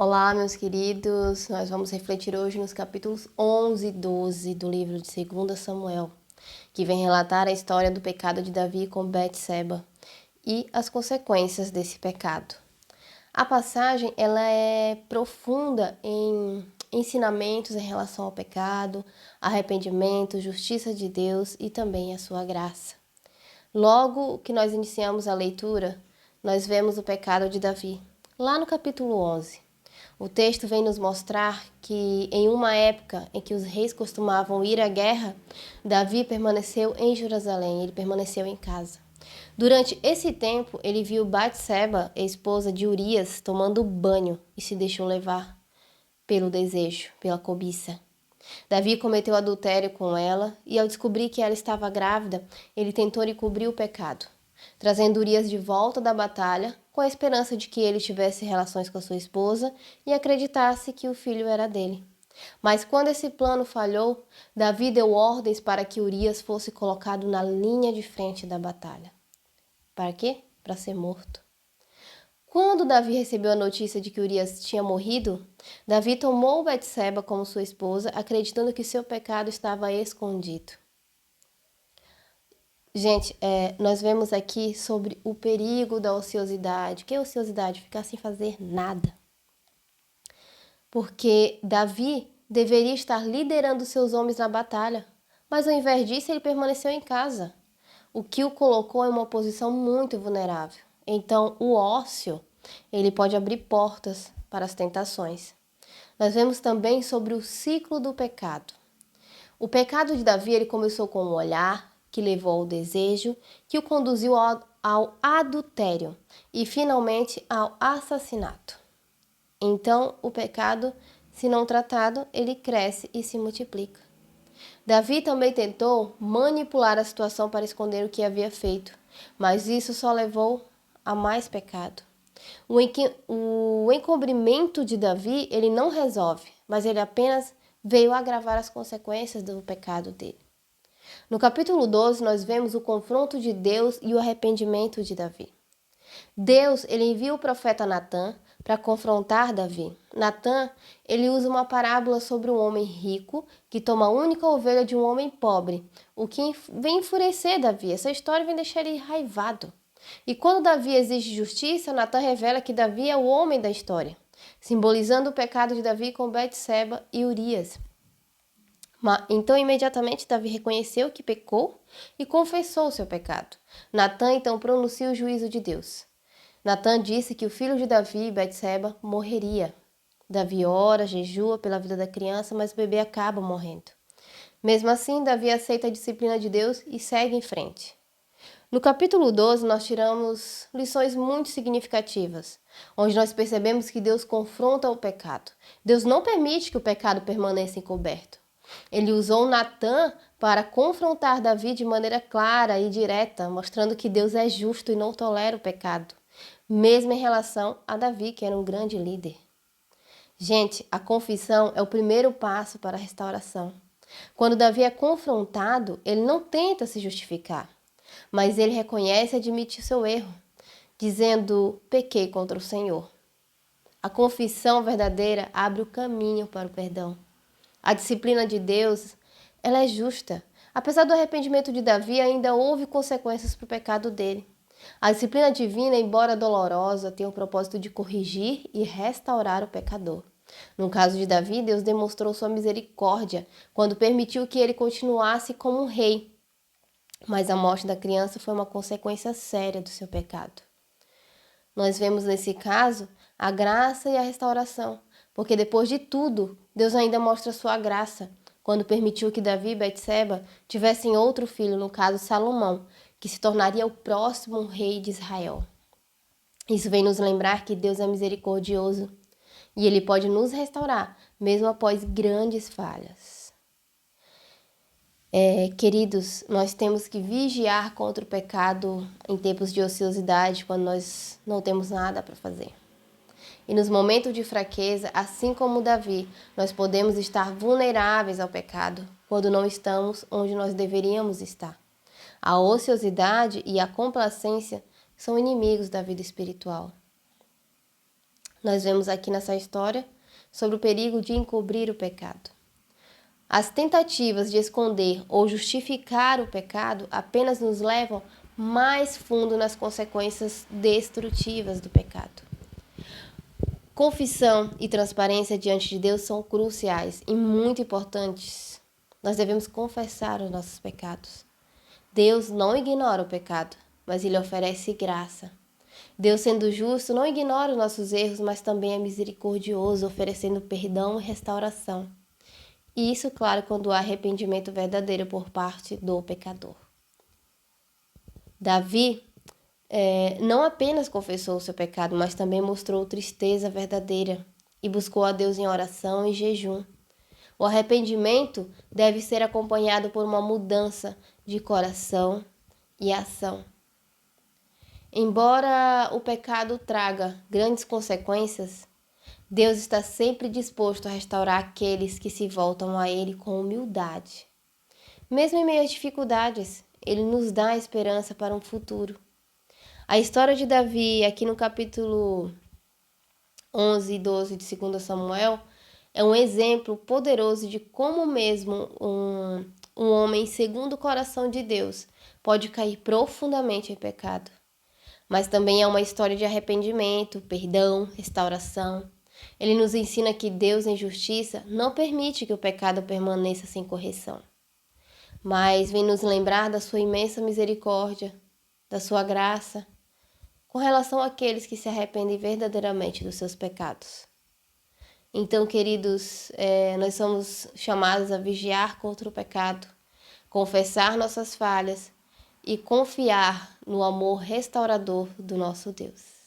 Olá, meus queridos. Nós vamos refletir hoje nos capítulos 11 e 12 do livro de 2 Samuel, que vem relatar a história do pecado de Davi com Betseba e as consequências desse pecado. A passagem ela é profunda em ensinamentos em relação ao pecado, arrependimento, justiça de Deus e também a sua graça. Logo que nós iniciamos a leitura, nós vemos o pecado de Davi, lá no capítulo 11. O texto vem nos mostrar que em uma época em que os reis costumavam ir à guerra, Davi permaneceu em Jerusalém, ele permaneceu em casa. Durante esse tempo, ele viu Batseba, esposa de Urias, tomando banho e se deixou levar pelo desejo, pela cobiça. Davi cometeu adultério com ela e, ao descobrir que ela estava grávida, ele tentou encobrir o pecado, trazendo Urias de volta da batalha com a esperança de que ele tivesse relações com a sua esposa e acreditasse que o filho era dele. Mas quando esse plano falhou, Davi deu ordens para que Urias fosse colocado na linha de frente da batalha. Para quê? Para ser morto. Quando Davi recebeu a notícia de que Urias tinha morrido, Davi tomou Betseba como sua esposa, acreditando que seu pecado estava escondido. Gente, nós vemos aqui sobre o perigo da ociosidade. O que é ociosidade? Ficar sem fazer nada. Porque Davi deveria estar liderando seus homens na batalha, mas ao invés disso ele permaneceu em casa, o que o colocou em uma posição muito vulnerável. Então, o ócio, ele pode abrir portas para as tentações. Nós vemos também sobre o ciclo do pecado. O pecado de Davi ele começou com um olhar que levou ao desejo, que o conduziu ao adultério e finalmente ao assassinato. Então, o pecado, se não tratado, ele cresce e se multiplica. Davi também tentou manipular a situação para esconder o que havia feito, mas isso só levou a mais pecado. O encobrimento de Davi, ele não resolve, mas ele apenas veio agravar as consequências do pecado dele. No capítulo 12, nós vemos o confronto de Deus e o arrependimento de Davi. Deus, ele envia o profeta Natã para confrontar Davi. Natã, ele usa uma parábola sobre um homem rico que toma a única ovelha de um homem pobre, o que vem enfurecer Davi. Essa história vem deixar ele enraivado. E quando Davi exige justiça, Natã revela que Davi é o homem da história, simbolizando o pecado de Davi com Betseba e Urias. Então, imediatamente, Davi reconheceu que pecou e confessou o seu pecado. Natã, então, pronuncia o juízo de Deus. Natã disse que o filho de Davi, Betseba, morreria. Davi ora, jejua pela vida da criança, mas o bebê acaba morrendo. Mesmo assim, Davi aceita a disciplina de Deus e segue em frente. No capítulo 12, nós tiramos lições muito significativas, onde nós percebemos que Deus confronta o pecado. Deus não permite que o pecado permaneça encoberto. Ele usou Natã para confrontar Davi de maneira clara e direta, mostrando que Deus é justo e não tolera o pecado, mesmo em relação a Davi, que era um grande líder. Gente, a confissão é o primeiro passo para a restauração. Quando Davi é confrontado, ele não tenta se justificar, mas ele reconhece e admite seu erro, dizendo: pequei contra o Senhor. A confissão verdadeira abre o caminho para o perdão. A disciplina de Deus, ela é justa. Apesar do arrependimento de Davi, ainda houve consequências para o pecado dele. A disciplina divina, embora dolorosa, tem o propósito de corrigir e restaurar o pecador. No caso de Davi, Deus demonstrou sua misericórdia quando permitiu que ele continuasse como um rei. Mas a morte da criança foi uma consequência séria do seu pecado. Nós vemos nesse caso a graça e a restauração, porque depois de tudo, Deus ainda mostra sua graça, quando permitiu que Davi e Betseba tivessem outro filho, no caso Salomão, que se tornaria o próximo rei de Israel. Isso vem nos lembrar que Deus é misericordioso e Ele pode nos restaurar, mesmo após grandes falhas. Queridos, nós temos que vigiar contra o pecado em tempos de ociosidade, quando nós não temos nada para fazer. E nos momentos de fraqueza, assim como Davi, nós podemos estar vulneráveis ao pecado, quando não estamos onde nós deveríamos estar. A ociosidade e a complacência são inimigos da vida espiritual. nós vemos aqui nessa história sobre o perigo de encobrir o pecado. As tentativas de esconder ou justificar o pecado apenas nos levam mais fundo nas consequências destrutivas do pecado. Confissão e transparência diante de Deus são cruciais e muito importantes. Nós devemos confessar os nossos pecados. Deus não ignora o pecado, mas Ele oferece graça. Deus, sendo justo, não ignora os nossos erros, mas também é misericordioso, oferecendo perdão e restauração. E isso, claro, quando há arrependimento verdadeiro por parte do pecador. Davi não apenas confessou o seu pecado, mas também mostrou tristeza verdadeira e buscou a Deus em oração e jejum. O arrependimento deve ser acompanhado por uma mudança de coração e ação. Embora o pecado traga grandes consequências, Deus está sempre disposto a restaurar aqueles que se voltam a Ele com humildade. Mesmo em meio às dificuldades, Ele nos dá a esperança para um futuro. A história de Davi, aqui no capítulo 11 e 12 de 2 Samuel, é um exemplo poderoso de como mesmo um homem segundo o coração de Deus pode cair profundamente em pecado. Mas também é uma história de arrependimento, perdão, restauração. Ele nos ensina que Deus, em justiça, não permite que o pecado permaneça sem correção, mas vem nos lembrar da sua imensa misericórdia, da sua graça, com relação àqueles que se arrependem verdadeiramente dos seus pecados. Então, queridos, nós somos chamados a vigiar contra o pecado, confessar nossas falhas e confiar no amor restaurador do nosso Deus.